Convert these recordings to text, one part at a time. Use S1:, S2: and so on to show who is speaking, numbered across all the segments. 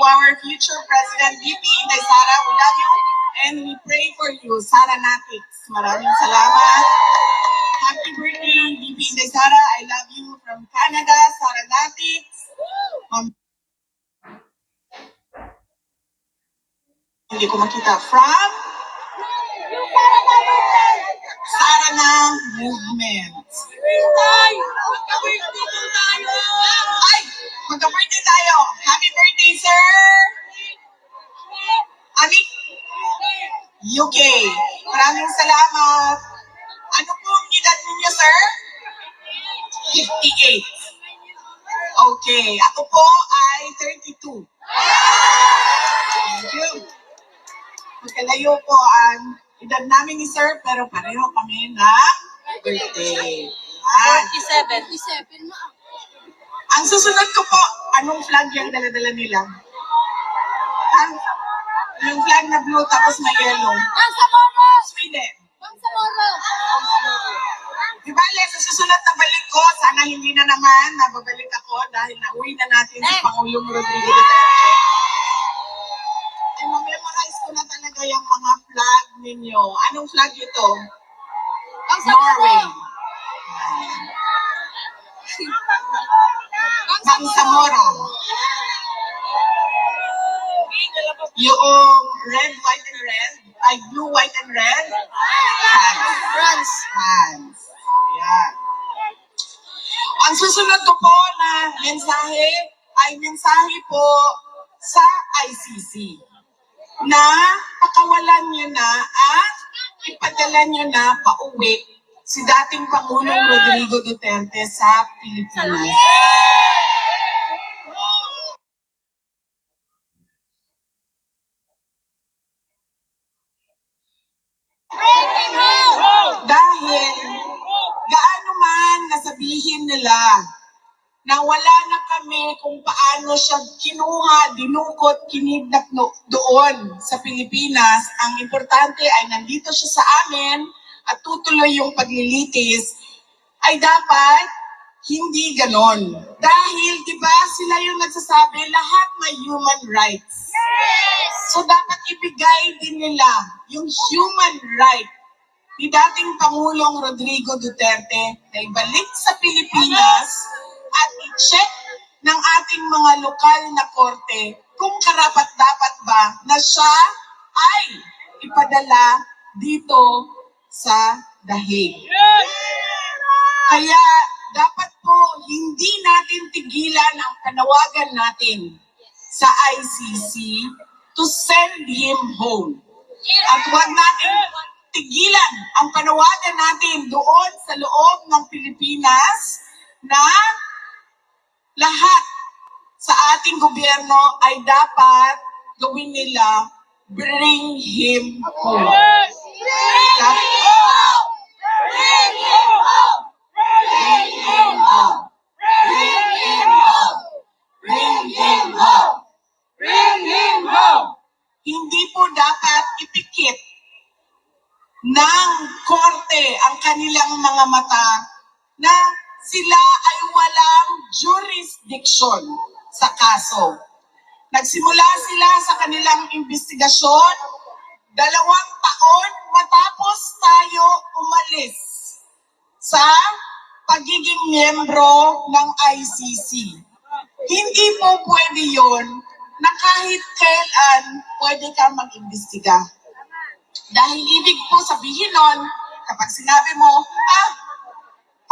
S1: our future President, VP Inday Sara. We love you and we pray for you, Sara Natix. Maraming salamat. Happy birthday, VP Inday Sara. I love you from Canada, Sara Natix. Hindi ko makita. From Sara na Movement. Ay, magka-birthday tayo. Happy birthday, sir! Ami? UK. Maraming salamat. Ano po ang edad ninyo, sir? 58. Okay. Ako po ay 32. Thank you. Magkalayo po ang edad namin ni sir, pero pareho kami ng birthday.
S2: 47 na.
S1: Ang susunod ko po, anong flag yung dala-dala nila? Yung flag na blue tapos may yellow.
S2: Bangsamoro!
S1: Sweden.
S2: Bangsamoro!
S1: Di bale, sa susunod na balik ko, sana hindi na naman nababalik ako dahil nauwi na natin si Pangulong Rodrigo Duterte. Ay, memorize ko na talaga yung mga flag ninyo. Anong flag ito? Norway. Bangsamoro. Yung red, white, and red. Ay, blue, white, and red. France. France. Ayan. Ang susunod ko po na mensahe ay mensahe po sa ICC na pakawalan niyo na at ipadala niyo na pauwi si dating Pangulong Rodrigo Duterte sa Pilipinas. Dahil gaano man nasabihin nila na wala na kami kung paano siya kinuha, dinukot, kinidnap doon sa Pilipinas, ang importante ay nandito siya sa amin at tutuloy yung paglilitis, ay dapat hindi ganon. Dahil, di ba, sila yung nagsasabi, lahat may human rights. So, dapat ibigay din nila yung human right ni dating Pangulong Rodrigo Duterte na ibalik sa Pilipinas at i-check ng ating mga lokal na korte kung karapat-dapat ba na siya ay ipadala dito sa dahig. Kaya dapat po hindi natin tigilan ang panawagan natin sa ICC to send him home. At huwag natin tigilan ang panawagan natin doon sa loob ng Pilipinas na lahat sa ating gobyerno ay dapat gawin nila, bring him home. Bring him home! Bring him home! Bring him home! Bring him home! Bring him home! Hindi po dapat ipikit ng korte ang kanilang mga mata na sila ay walang jurisdiction sa kaso. Nagsimula sila sa kanilang investigasyon 2 taon matapos tayo umalis sa pagiging miyembro ng ICC. Hindi po pwede yon na kahit kailan pwede ka mag-imbestiga. Dahil ibig po sabihin nun, kapag sinabi mo,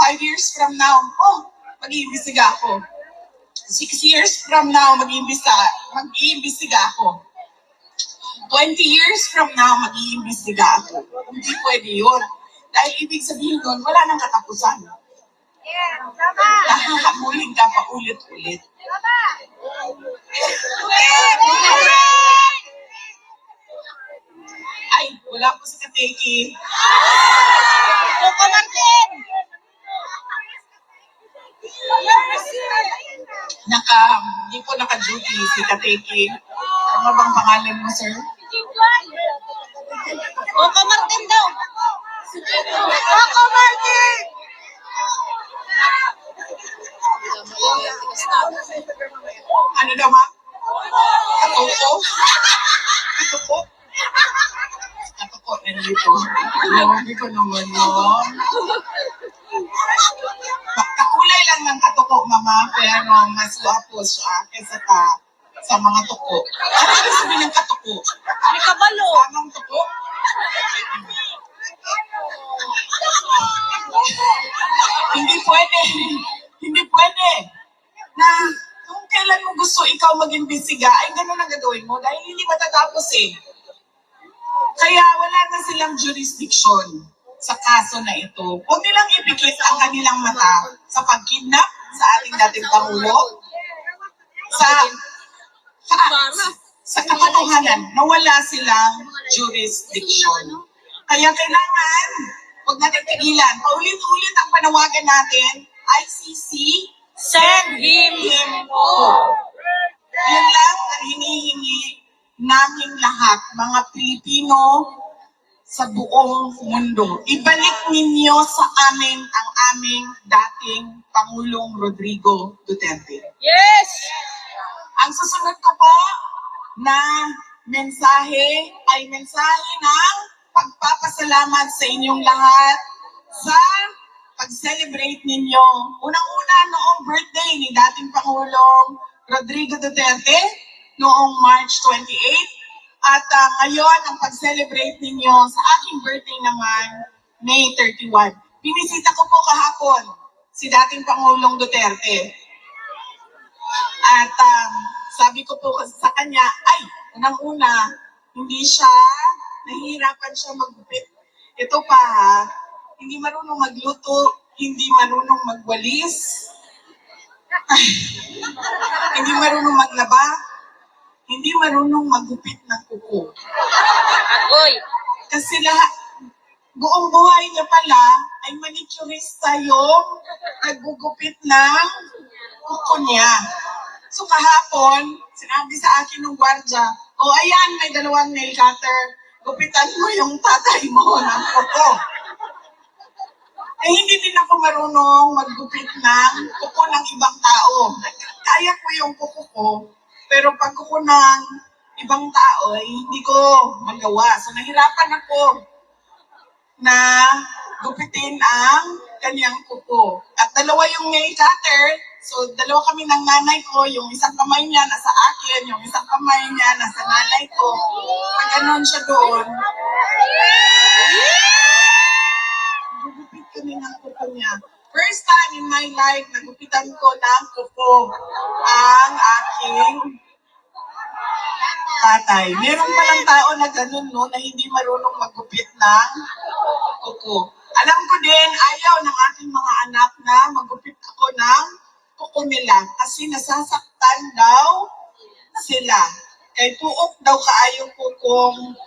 S1: 5 years from now, mag-iimbestiga ako. 6 years from now, mag-iimbestiga ako. 20 years from now, mag-iimbestiga ako. Hindi pwede yun. Dahil ibig sabihin nun, wala nang katapusan. Hahabulin ka pa ulit-ulit. Ay, wala po si Kateki.
S2: Coco Martin!
S1: Hindi po naka-duty si Kateki. Ano bang pangalan mo, sir?
S2: Coco Martin daw! Coco Martin!
S1: Ano daw, ma'am? Katuko? Katuko? Katuko rin dito. Hindi ko naman yun. Kakulay lang ng katuko, mama, pero mas wapo siya kaysa sa mga tuko. Ano yung sabi ng katuko?
S2: May kabalo.
S1: Tamang tuko? Hindi pwede. Hindi pwede. Na kung kailan mo gusto ikaw mag-imbestiga, ay ganun ang gagawin mo dahil hindi matatapos eh. Kaya wala na silang jurisdiction sa kaso na ito. Huwag nilang ipikit ang kanilang mata sa pagkidnap sa ating dating Pangulo, sa katotohanan na wala silang jurisdiction. Kaya kailangan, huwag natin tigilan. Paulit-ulit ang panawagan natin, ICC, send him home. Yun lang ang hinihingi naming lahat, mga Pilipino sa buong mundo. Ibalik ninyo sa amin ang aming dating Pangulong Rodrigo Duterte.
S2: Yes!
S1: Ang susunod ko po na mensahe ay mensahe ng pagpapasalamat sa inyong lahat sa pag-celebrate ninyo. Unang-una noong birthday ni dating Pangulong Rodrigo Duterte noong March 28 at ngayon ang pag-celebrate ninyo sa aking birthday naman May 31. Binisita ko po kahapon si dating Pangulong Duterte. At sabi ko po sa kanya, ay, unang-una, nahihirapan siya maggupit. Ito pa ha, hindi marunong magluto, hindi marunong magwalis, hindi marunong maglaba, hindi marunong maggupit ng kuko.
S2: Agoy!
S1: Kasi buong buhay niya pala ay manicurista yung naggugupit ng kuko niya. So kahapon, sinabi sa akin ng gwardya, ayan, may 2 nail cutter. Gupitan mo yung tatay mo ng kuko. Eh, hindi din ako marunong maggupit ng kuko ng ibang tao. Kaya ko yung kuko ko, pero pag kuko ng ibang tao, ay hindi ko magawa. So nahirapan ako na gupitin ang kanyang kuko. At 2 yung nail cutter. So, 2 kami ng nanay ko, yung isang kamay niya nasa akin, yung isang kamay niya nasa nanay ko. Pag ganon siya doon, gugupit kami ng kuko niya. First time in my life, nagupitan ko ng kuko ang aking tatay. Meron palang tao na ganun, no, na hindi marunong maggupit ng kuko. Alam ko din, ayaw ng aking mga anak na maggupit ako ng kuko nila kasi nasasaktan daw sila. Kay tuok daw kaayo kukong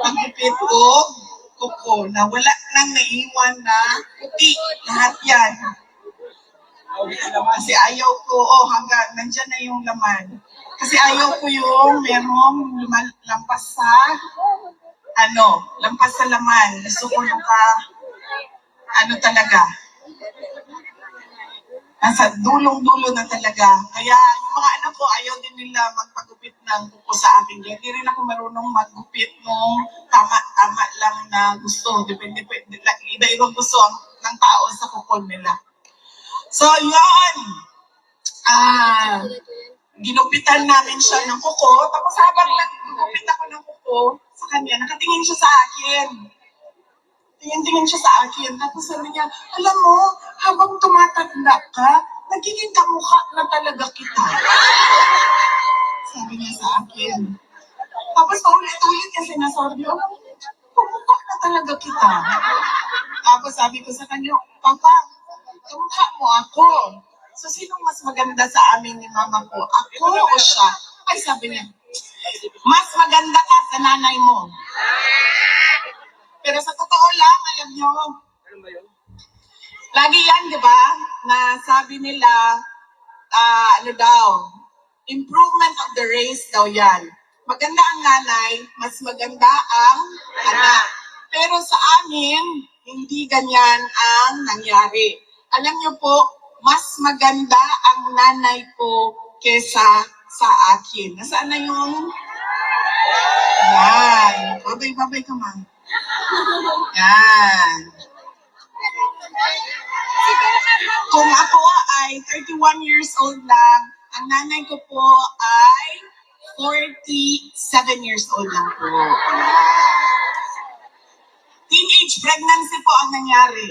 S1: maggupit o kuko na wala nang naiwan na puti. Lahat yan. Kasi ayaw ko, hanggang nandyan na yung laman. Kasi ayaw ko yung merong lampas sa lampas sa laman. Gusto ko yung talaga. Nasa dulong-dulo na talaga. Kaya yung mga anak ko, ayaw din nila magpagupit ng kuko sa akin. Hindi rin ako marunong maggupit nung tama-tama lang na gusto. Depende, iba-ibang gusto ng tao sa kuko nila. So, yun. Ginupitan namin siya ng kuko. Tapos habang nagugupit ako ng kuko sa kanya, nakatingin siya sa akin. Tingin-tingin siya sa akin. Tapos sabi niya, alam mo, habang tumatanda ka, nagiging kamukha na talaga kita. Sabi niya sa akin. Tapos paulit-ulit niya sinasabi, kamukha na talaga kita. Tapos sabi ko sa kanya, Papa, kamukha mo ako. So, sinong mas maganda sa amin ni mama ko? Ako o siya? Ay, sabi niya, mas maganda ka sa nanay mo. Pero sa totoo lang, alam nyo, lagi yan, di ba, na sabi nila, improvement of the race daw yan. Maganda ang nanay, mas maganda ang anak. Pero sa amin, hindi ganyan ang nangyari. Alam nyo po, mas maganda ang nanay ko kesa sa akin. Nasaan na yung... Yan. Babay ka, ma'am. Yan. Kung ako ay 31 years old lang, ang nanay ko po ay 47 years old lang po. Teenage pregnancy po ang nangyari.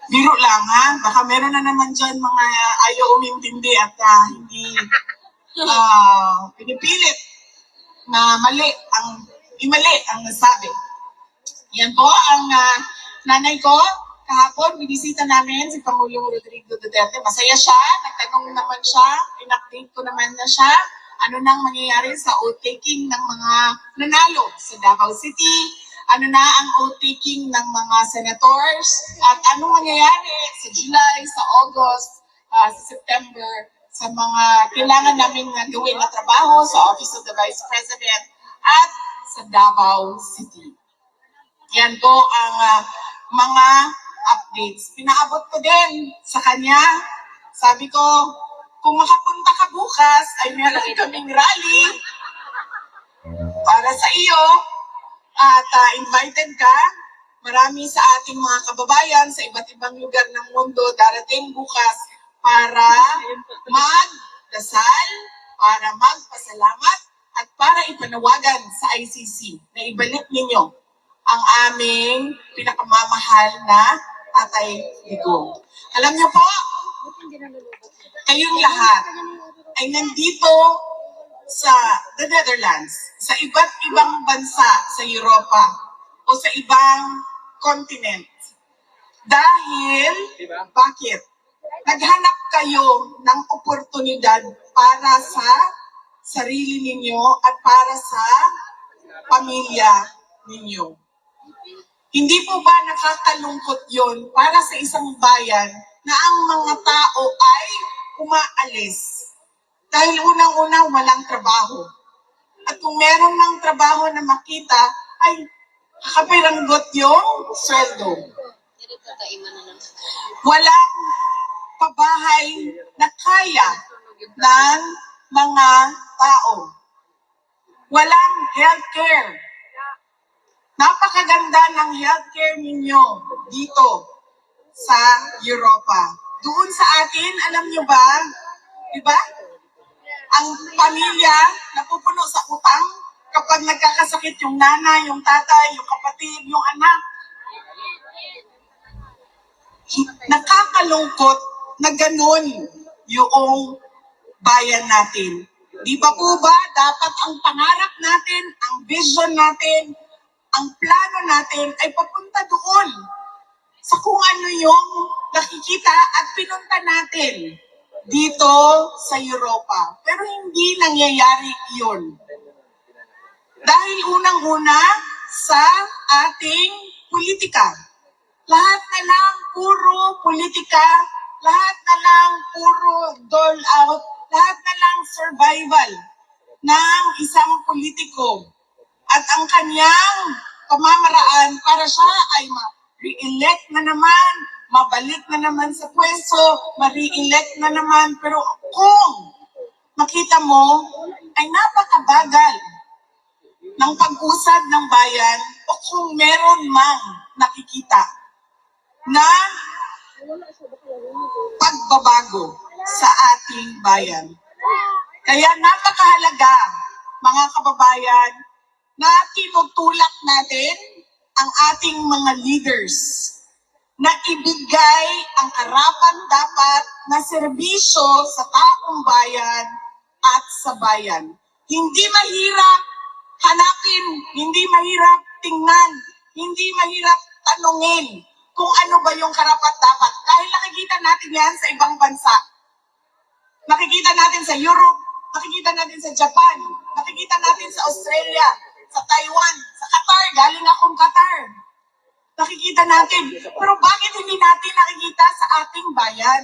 S1: Biro lang ha, baka meron na naman dyan mga ayaw umintindi at hindi pinipilit na mali ang nasabi. Yan po ang nanay ko. Kahapon, binisita namin si Pangulong Rodrigo Duterte. Masaya siya, nagtanong naman siya, in-update ko naman na siya. Ano nang mangyayari sa oath-taking ng mga nanalo sa Davao City? Ano na ang oath-taking ng mga senators? At ano mangyayari sa July, sa August, sa September, sa mga kailangan namin gawin na trabaho sa Office of the Vice President at sa Davao City. Yan po ang mga updates. Pinaabot ko din sa kanya. Sabi ko, kung makapunta ka bukas, ay meron kaming rally para sa iyo at invited ka. Marami sa ating mga kababayan sa iba't ibang lugar ng mundo darating bukas para magdasal, para magpasalamat, at para ipanawagan sa ICC na ibalik ninyo ang aming pinakamamahal na Tatay Digong. Alam niyo po, kayong lahat ay nandito sa the Netherlands, sa iba't ibang bansa sa Europa o sa ibang continent. Dahil, bakit? Naghanap kayo ng oportunidad para sa sarili ninyo at para sa pamilya ninyo. Hindi po ba nakakalungkot yon para sa isang bayan na ang mga tao ay umaalis? Dahil unang-unang walang trabaho. At kung meron ng trabaho na makita, ay kakapiranggot yung sweldo. Walang pabahay na kaya ng mga tao. Walang healthcare. Napakaganda ng healthcare ninyo dito sa Europa. Doon sa atin, alam nyo ba, di ba? Ang pamilya napupuno sa utang kapag nagkakasakit yung nanay, yung tatay, yung kapatid, yung anak. Nakakalungkot na ganun yung bayan natin. Di ba po ba dapat ang pangarap natin, ang vision natin, ang plano natin ay papunta doon sa kung ano yung nakikita at pinunta natin dito sa Europa. Pero hindi nangyayari yun. Dahil unang-una sa ating politika. Lahat na lang puro politika, lahat na lang puro dole out, lahat na lang survival ng isang politiko. At ang kanyang pamamaraan para siya ay ma-re-elect na naman, mabalik na naman sa pwesto, ma-re-elect na naman. Pero kung makita mo, ay napakabagal ng pag-usad ng bayan o kung meron mang nakikita na pagbabago sa ating bayan. Kaya napakahalaga, mga kababayan, na tinutulak natin ang ating mga leaders na ibigay ang karapat-dapat na serbisyo sa taong bayan at sa bayan. Hindi mahirap hanapin, hindi mahirap tingnan, hindi mahirap tanungin kung ano ba yung karapat-dapat. Dahil nakikita natin yan sa ibang bansa. Nakikita natin sa Europe, nakikita natin sa Japan, nakikita natin sa Australia, sa Taiwan, sa Qatar, galing akong Qatar. Nakikita natin. Pero bakit hindi natin nakikita sa ating bayan?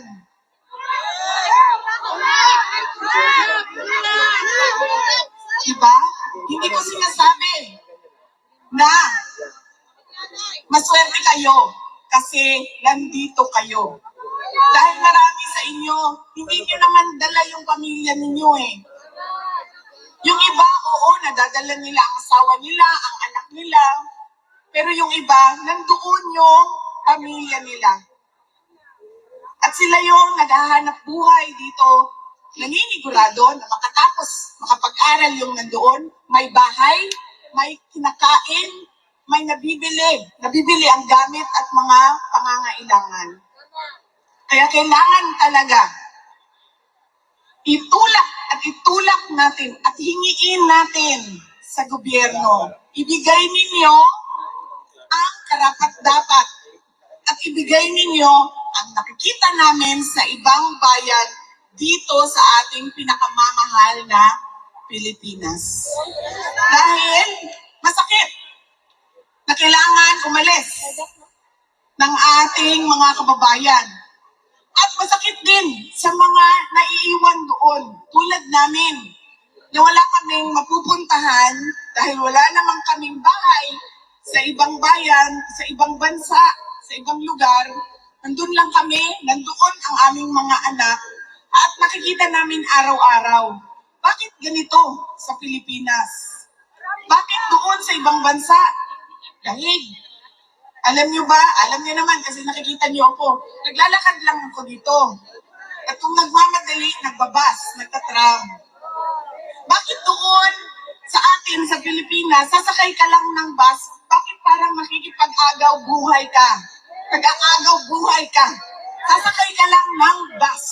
S1: Diba? Hindi ko sinasabi na maswerte kayo kasi nandito kayo. Dahil marami sa inyo ninyo, hindi nyo naman dala yung pamilya ninyo eh. Yung iba, oo, nadadala nila ang asawa nila, ang anak nila. Pero yung iba, nandoon yung pamilya nila. At sila yung naghahanap buhay dito, naninigurado na makatapos, makapag-aral yung nandoon, may bahay, may kinakain, may nabibili ang gamit at mga pangangailangan. Kaya kailangan talaga itulak natin at hingiin natin sa gobyerno. Ibigay ninyo ang karapat-dapat at ibigay ninyo ang nakikita namin sa ibang bayan dito sa ating pinakamamahal na Pilipinas. Dahil masakit na kailangan umalis ng ating mga kababayan. At masakit din sa mga naiiwan doon, tulad namin, na wala kaming mapupuntahan dahil wala namang kaming bahay sa ibang bayan, sa ibang bansa, sa ibang lugar. Nandun lang kami, nandoon ang aming mga anak, at nakikita namin araw-araw. Bakit ganito sa Pilipinas? Bakit doon sa ibang bansa? Dahil alam niyo ba? Alam niyo naman kasi nakikita niyo ako. Naglalakad lang ako dito. At kung nagmamadali, nagbabas, nagtatram. Bakit doon sa atin, sa Pilipinas, sasakay ka lang ng bus, bakit parang makikipag-agaw buhay ka? Nag-aagaw buhay ka. Sasakay ka lang ng bus.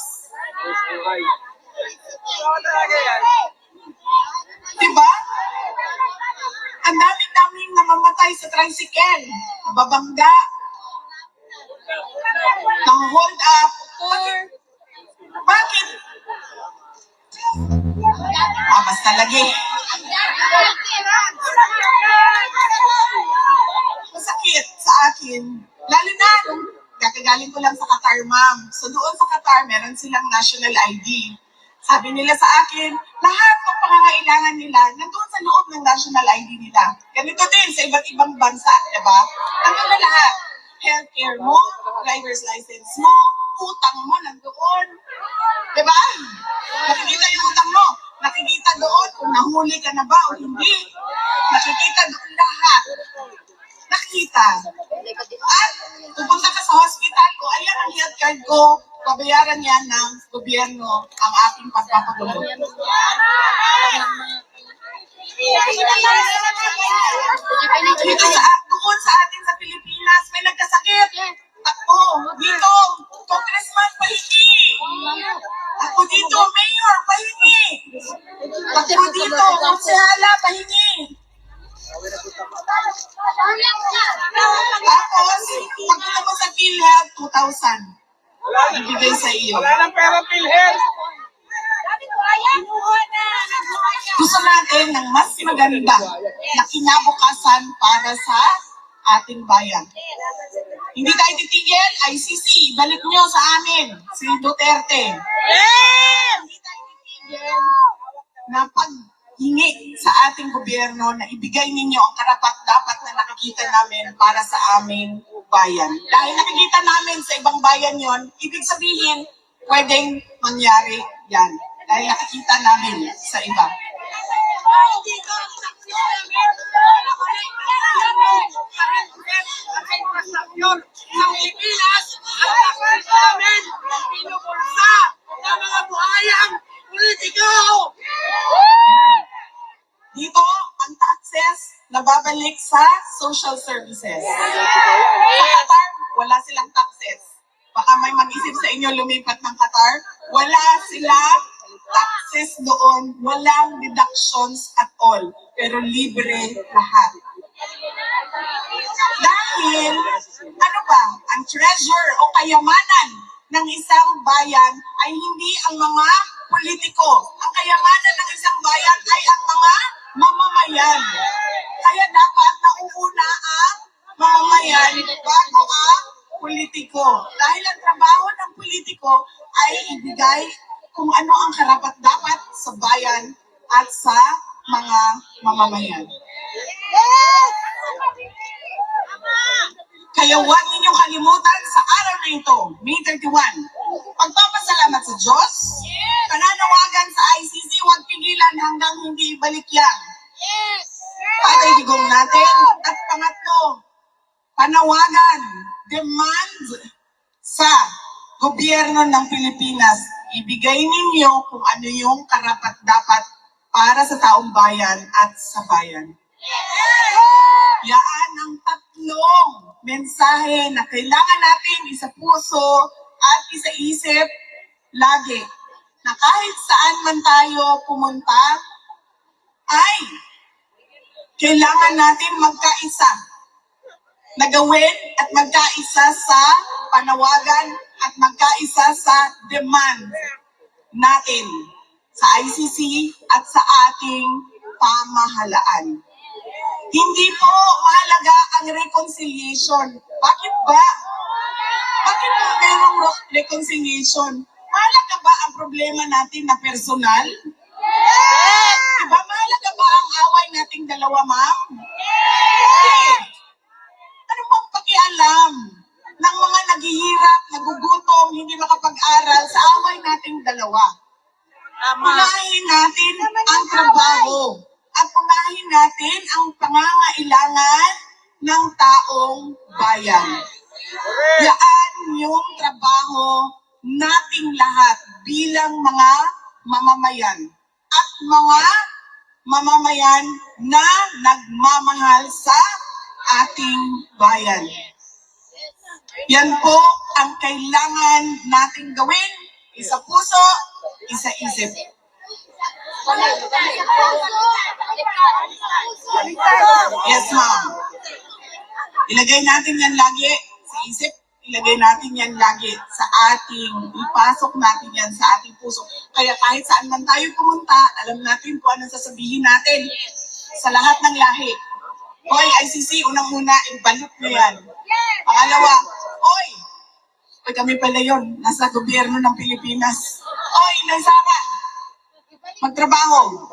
S1: Diba? Ang daming namamatay sa tricycle, babangga, nang hold up. Bakit? Basta lagi. Masakit sa akin. Lalo na, kakagaling ko lang sa Qatar, ma'am. So doon sa Qatar, meron silang national ID. Sabi nila sa akin, lahat ng pangangailangan nila nandoon sa loob ng national ID nila. Ganito din sa iba't ibang bansa, diba? Nandoon na lahat. Healthcare mo, driver's license mo, utang mo nandoon. Diba? Nakikita yung utang mo. Nakikita doon kung nahuli ka na ba o hindi. Nakikita doon lahat. Nakikita. At pupunta ka sa hospital ko, ayan ang health card ko, babayaran yan ng gobyerno ang aking pagpapagulo. Dito doon sa atin sa Pilipinas, may nagkasakit. Ako, dito, congressman pahingi. Ako dito, mayor pahingi. Ako dito, konsehala pahingi. Tapos, pagpunta mo sa PhilHealth, 2,000. Ibigay sa iyo.
S3: Wala ng pera, PhilHealth.
S1: Gusto natin ng mas maganda na kinabukasan para sa ating bayan. Hindi tayo titigil, ICC, balik nyo sa amin, si Duterte. Hindi tayo titigil na paghingi sa ating gobyerno na ibigay ninyo ang karapat-dapat na nakikita namin para sa aming bayan. Dahil nakikita namin sa ibang bayan yon, ibig sabihin, pwedeng mangyari yan. Dahil nakikita namin sa iba.
S3: Sa Pilipinas, ang takas namin, pinupulsa ng mga buhayang politiko.
S1: Dito, ang taxes nababalik sa social services. Sa Qatar, wala silang taxes. Baka may mag-isip sa inyo lumipat ng Qatar. Wala silang taxes doon. Walang deductions at all. Pero libre lahat. Dahil, ano ba, ang treasure o kayamanan ng isang bayan ay hindi ang mga politiko. Ang kayamanan ng isang bayan ay ang mga mamamayan. Kaya dapat nauuna ang mamamayan bago ang politiko. Dahil ang trabaho ng politiko ay ibigay kung ano ang karapat-dapat sa bayan at sa mga mamamayan. Kaya huwag ninyong kalimutan sa araw na ito, May 31, pagpapasalamat sa Diyos, pananawagan sa ICC, huwag pigilan hanggang hindi ibalik yan. Pagkaitigong natin. At pangatlo, panawagan, demand sa gobyerno ng Pilipinas, ibigay ninyo kung ano yung karapat-dapat para sa taong bayan at sa bayan. Yaan ang tatlong mensahe na kailangan natin isa puso at isa isip lagi. Na kahit saan man tayo pumunta, ay kailangan natin magkaisa na gawin at magkaisa sa panawagan at magkaisa sa demand natin sa ICC at sa ating pamahalaan. Hindi po mahalaga ang reconciliation. Bakit ba? Bakit po merong reconciliation? Mahalaga ba ang problema natin na personal? Diba mahalaga ba ang away nating dalawa, ma'am? Hindi. Ano bang pakialam ng mga naghihirap, nagugutom, hindi makapag-aral sa away nating dalawa? Unahin natin ang trabaho at unahin natin ang pangangailangan ng taong bayan. Yaan yung trabaho nating lahat bilang mga mamamayan at mga mamamayan na nagmamahal sa ating bayan. Yan po ang kailangan nating gawin. Isa puso, isa isip. Yes, ma'am. Ilagay natin yan lagi sa isip. Ilagay natin yan lagi sa ipasok natin yan sa ating puso. Kaya kahit saan man tayo pumunta, alam natin kung anong sasabihin natin sa lahat ng lahi. Hoy, ICC, unang-una, ibalot nyo yan. Pangalawa, oy, kami pala yun, nasa gobyerno ng Pilipinas. Oy, Naisara, magtrabaho.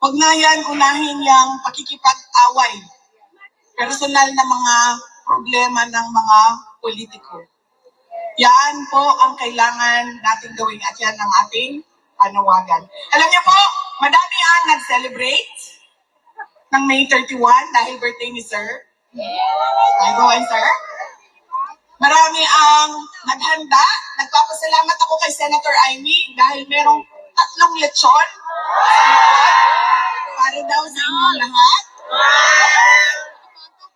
S1: Huwag na yan, unahin yung pakikipag-away. Personal na mga problema ng mga politiko. Yan po ang kailangan natin gawin at yan ang ating panawagan. Alam niyo po, madami ang nag-celebrate ng May 31 dahil birthday ni Sir. Ay, go on, Sir. Marami ang naghanda. Nagpapasalamat ako kay Senator Amy dahil merong 3 lechon para daw sa inyong lahat.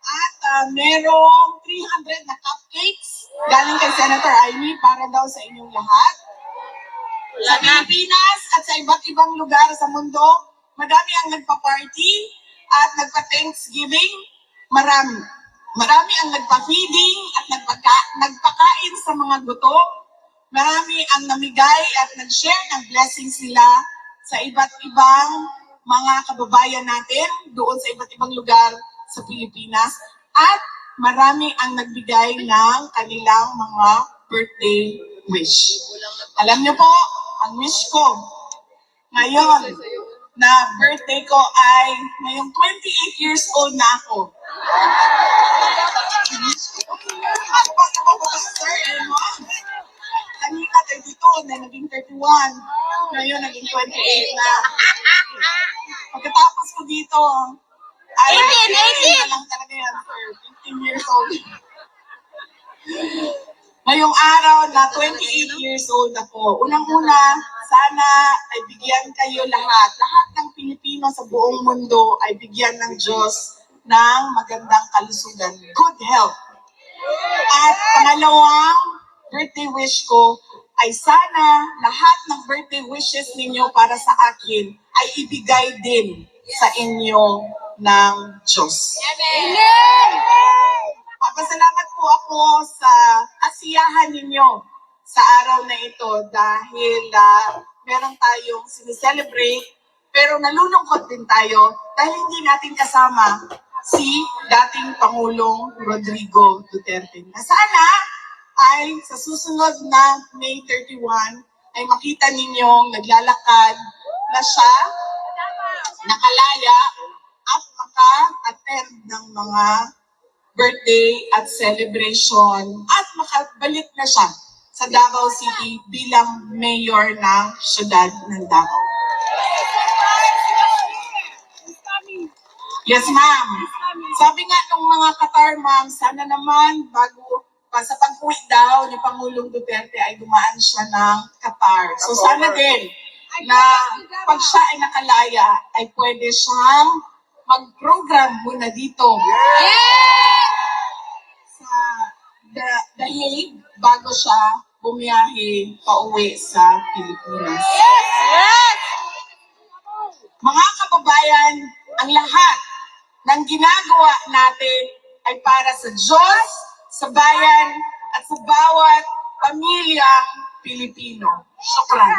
S1: At merong 300 na cupcakes galing kay Senator Amy para daw sa inyong lahat. Sa Pilipinas at sa iba't ibang lugar sa mundo, madami ang nagpa-party at nagpa-Thanksgiving. Marami ang nagpa-feeding at nagpakain sa mga gutom. Marami ang namigay at nag-share ng blessings nila sa iba't ibang mga kababayan natin doon sa iba't ibang lugar sa Pilipinas. At marami ang nagbigay ng kanilang mga birthday wish. Alam niyo po, ang wish ko ngayon na birthday ko ay ngayong 28 years old na ako. Ano ba sa mga sir and mom? Kanina 32, na naging 31. Ngayon naging 28 na. Pagkatapos ko dito, ay 18 na lang talaga yan, sir. 15 years old. Ngayong araw na 28 years old ako, unang-una, sana ay bigyan kayo lahat ng Pilipino sa buong mundo ay bigyan ng Diyos ng magandang kalusugan, good health. At pangalawang birthday wish ko ay sana lahat ng birthday wishes ninyo para sa akin ay ibigay din sa inyo ng Diyos. Papasalamat po ako sa kasiyahan ninyo sa araw na ito dahil meron tayong sineselebrate pero nalulungkot din tayo dahil hindi natin kasama si dating Pangulong Rodrigo Duterte. Na sana ay sa susunod na May 31 ay makita ninyong naglalakad na siya, nakalaya at maka-attend ng mga birthday at celebration at makabalik na siya sa Davao City bilang mayor ng syudad ng Davao. Yes, ma'am. Sabi nga nung mga Qatar, ma'am, sana naman bago pa sa pag-uwi daw ni Pangulong Duterte ay dumaan siya ng Qatar. So sana din na pag siya ay nakalaya ay pwede siyang mag-program muna dito sa The Hague bago siya bumiyahe pauwi sa Pilipinas.
S2: Yes!
S1: Mga kababayan, ang lahat ng ginagawa natin ay para sa Diyos, sa bayan, at sa bawat pamilyang Pilipino. Shukran.